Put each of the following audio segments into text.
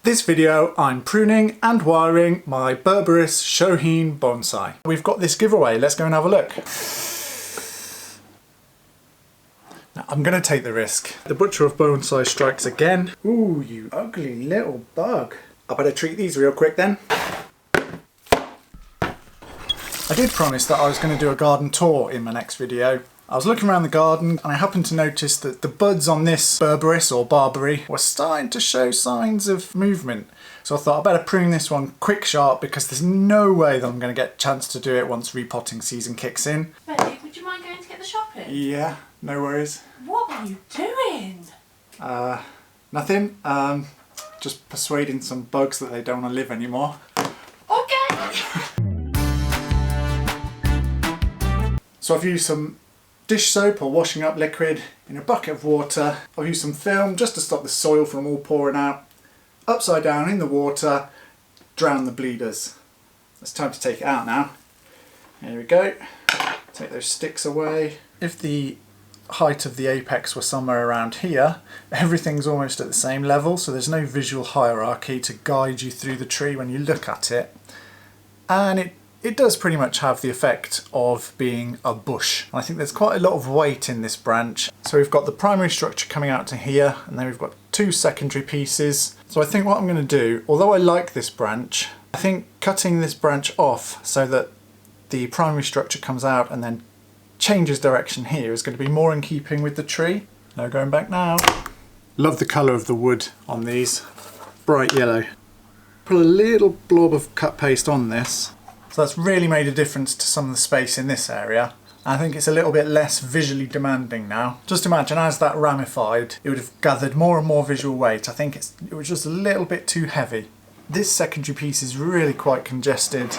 This video I'm pruning and wiring my Berberis Shohin bonsai. We've got this giveaway, let's go and have a look. Now, I'm going to take the risk. The butcher of bonsai strikes again. Ooh, you ugly little bug. I better treat these real quick then. I did promise that I was going to do a garden tour in my next video. I was looking around the garden and I happened to notice that the buds on this Berberis or Barbary were starting to show signs of movement. So I thought I'd better prune this one quick sharp because there's no way that I'm going to get a chance to do it once repotting season kicks in. Benny, would you mind going to get the shopping? Yeah, no worries. What are you doing? Nothing. Just persuading some bugs that they don't want to live anymore. Okay. So I've used some dish soap or washing up liquid in a bucket of water. I've used some film just to stop the soil from all pouring out. Upside down in the water, drown the bleeders. It's time to take it out now. Here we go. Take those sticks away. If the height of the apex were somewhere around here, everything's almost at the same level, so there's no visual hierarchy to guide you through the tree when you look at it. And it does pretty much have the effect of being a bush. I think there's quite a lot of weight in this branch. So we've got the primary structure coming out to here, and then we've got two secondary pieces. So I think what I'm going to do, although I like this branch, I think cutting this branch off so that the primary structure comes out and then changes direction here is going to be more in keeping with the tree. No going back now. Love the colour of the wood on these. Bright yellow. Put a little blob of cut paste on this. So that's really made a difference to some of the space in this area. I think it's a little bit less visually demanding now. Just imagine as that ramified, it would have gathered more and more visual weight. I think it was just a little bit too heavy. This secondary piece is really quite congested.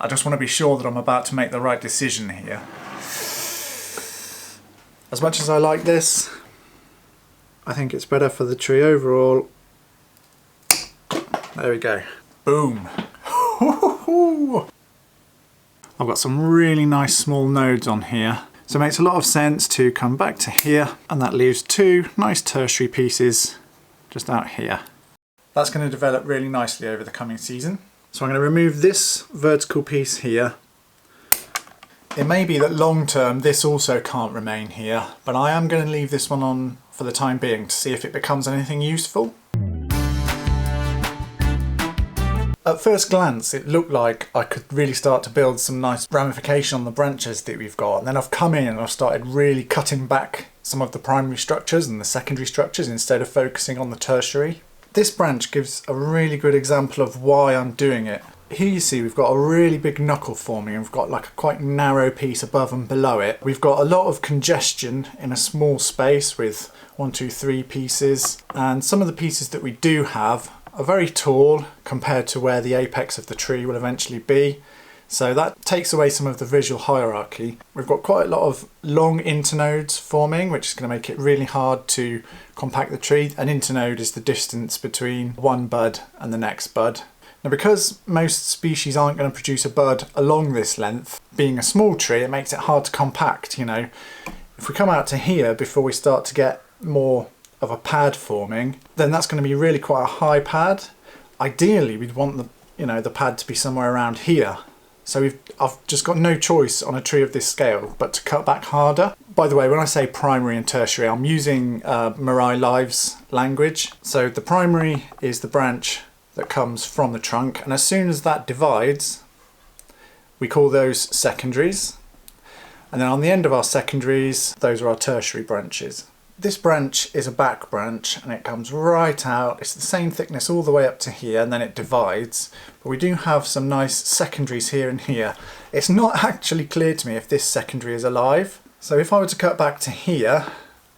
I just want to be sure that I'm about to make the right decision here. As much as I like this, I think it's better for the tree overall. There we go. Boom. I've got some really nice small nodes on here, so it makes a lot of sense to come back to here, and that leaves two nice tertiary pieces just out here. That's going to develop really nicely over the coming season. So I'm going to remove this vertical piece here. It may be that long term this also can't remain here, but I am going to leave this one on for the time being to see if it becomes anything useful. At first glance it looked like I could really start to build some nice ramification on the branches that we've got, and then I've come in and I've started really cutting back some of the primary structures and the secondary structures instead of focusing on the tertiary. This branch gives a really good example of why I'm doing it. Here you see we've got a really big knuckle forming and we've got like a quite narrow piece above and below it. We've got a lot of congestion in a small space with 1, 2, 3 pieces, and some of the pieces that we do have are very tall compared to where the apex of the tree will eventually be. So that takes away some of the visual hierarchy. We've got quite a lot of long internodes forming, which is going to make it really hard to compact the tree. An internode is the distance between one bud and the next bud. Now, because most species aren't going to produce a bud along this length, being a small tree, it makes it hard to compact, you know. If we come out to here before we start to get more of a pad forming, then that's going to be really quite a high pad. Ideally, we'd want the pad to be somewhere around here. So I've just got no choice on a tree of this scale but to cut back harder. By the way, when I say primary and tertiary, I'm using Mirai Live's language. So the primary is the branch that comes from the trunk, and as soon as that divides, we call those secondaries. And then on the end of our secondaries, those are our tertiary branches. This branch is a back branch and it comes right out. It's the same thickness all the way up to here, and then it divides. But we do have some nice secondaries here and here. It's not actually clear to me if this secondary is alive. So if I were to cut back to here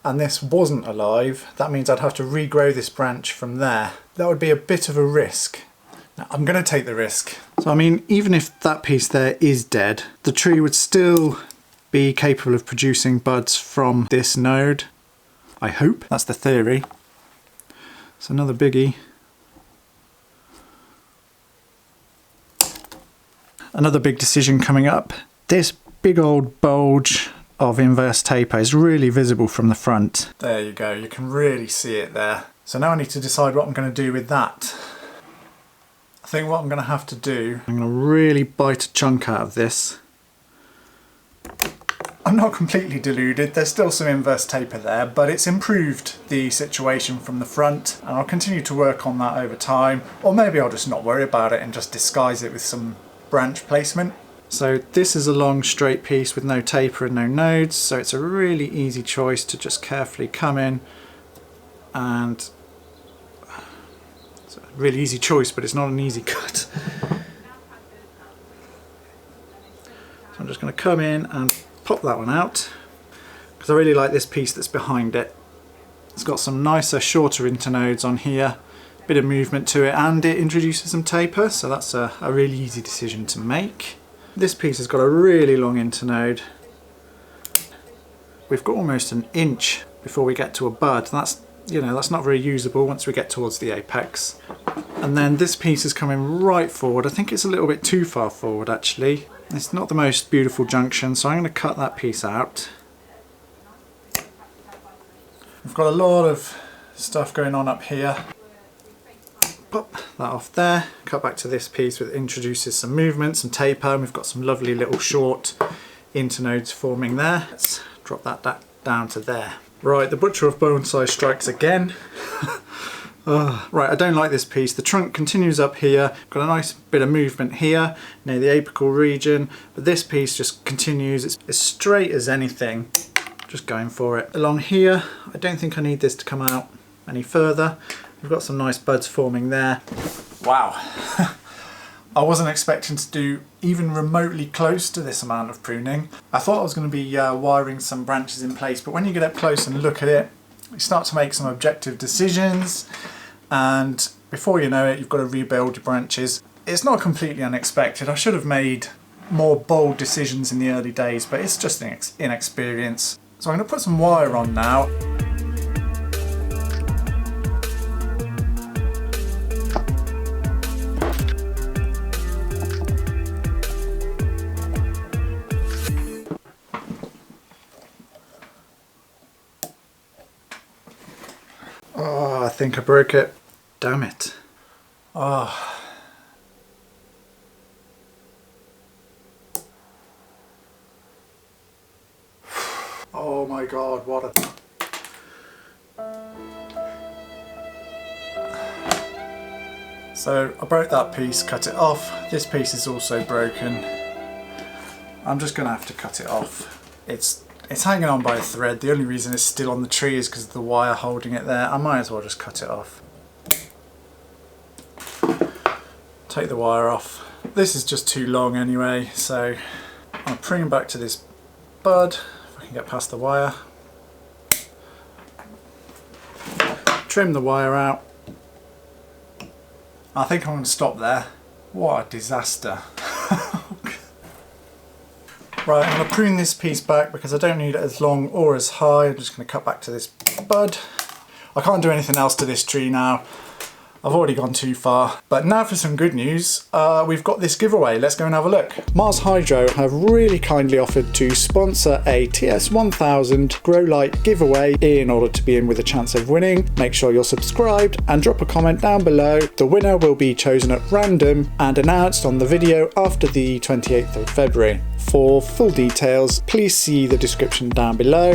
and this wasn't alive, that means I'd have to regrow this branch from there. That would be a bit of a risk. Now, I'm going to take the risk. So I mean, even if that piece there is dead, the tree would still be capable of producing buds from this node. I hope. That's the theory. It's another biggie. Another big decision coming up. This big old bulge of inverse taper is really visible from the front. There you go, you can really see it there. So now I need to decide what I'm going to do with that. I think what I'm going to have to do, I'm going to really bite a chunk out of this. I'm not completely deluded, there's still some inverse taper there, but it's improved the situation from the front, and I'll continue to work on that over time, or maybe I'll just not worry about it and just disguise it with some branch placement. So this is a long straight piece with no taper and no nodes, so it's a really easy choice to just carefully come in and... It's a really easy choice, but it's not an easy cut. So I'm just going to come in and pop that one out, because I really like this piece that's behind it. It's got some nicer, shorter internodes on here, bit of movement to it, and it introduces some taper, so that's a really easy decision to make. This piece has got a really long internode. We've got almost an inch before we get to a bud. That's, you know, that's not very usable once we get towards the apex. And then this piece is coming right forward. I think it's a little bit too far forward actually. It's not the most beautiful junction, so I'm going to cut that piece out. We've got a lot of stuff going on up here. Pop that off there, cut back to this piece which introduces some movement, some taper, and we've got some lovely little short internodes forming there. Let's drop that down to there. Right, the butcher of bonsai strikes again. Right, I don't like this piece. The trunk continues up here, got a nice bit of movement here near the apical region, but this piece just continues. It's as straight as anything, just going for it. Along here, I don't think I need this to come out any further. We've got some nice buds forming there. Wow, I wasn't expecting to do even remotely close to this amount of pruning. I thought I was going to be wiring some branches in place, but when you get up close and look at it, you start to make some objective decisions, and before you know it, you've got to rebuild your branches. It's not completely unexpected. I should have made more bold decisions in the early days, but it's just inexperience. So I'm going to put some wire on now. Oh, I think I broke it. Damn it. Oh. Oh my god, what a... So I broke that piece, cut it off. This piece is also broken. I'm just going to have to cut it off. It's hanging on by a thread. The only reason it's still on the tree is because of the wire holding it there. I might as well just cut it off. Take the wire off. This is just too long anyway, so I'll prune back to this bud, if I can get past the wire. Trim the wire out. I think I'm going to stop there. What a disaster. Right, I'm going to prune this piece back because I don't need it as long or as high. I'm just going to cut back to this bud. I can't do anything else to this tree now. I've already gone too far. But now for some good news. We've got this giveaway. Let's go and have a look. MarsHydro have really kindly offered to sponsor a TS1000 Grow Light giveaway in order to be in with a chance of winning. Make sure you're subscribed and drop a comment down below. The winner will be chosen at random and announced on the video after the 28th of February. For full details, please see the description down below.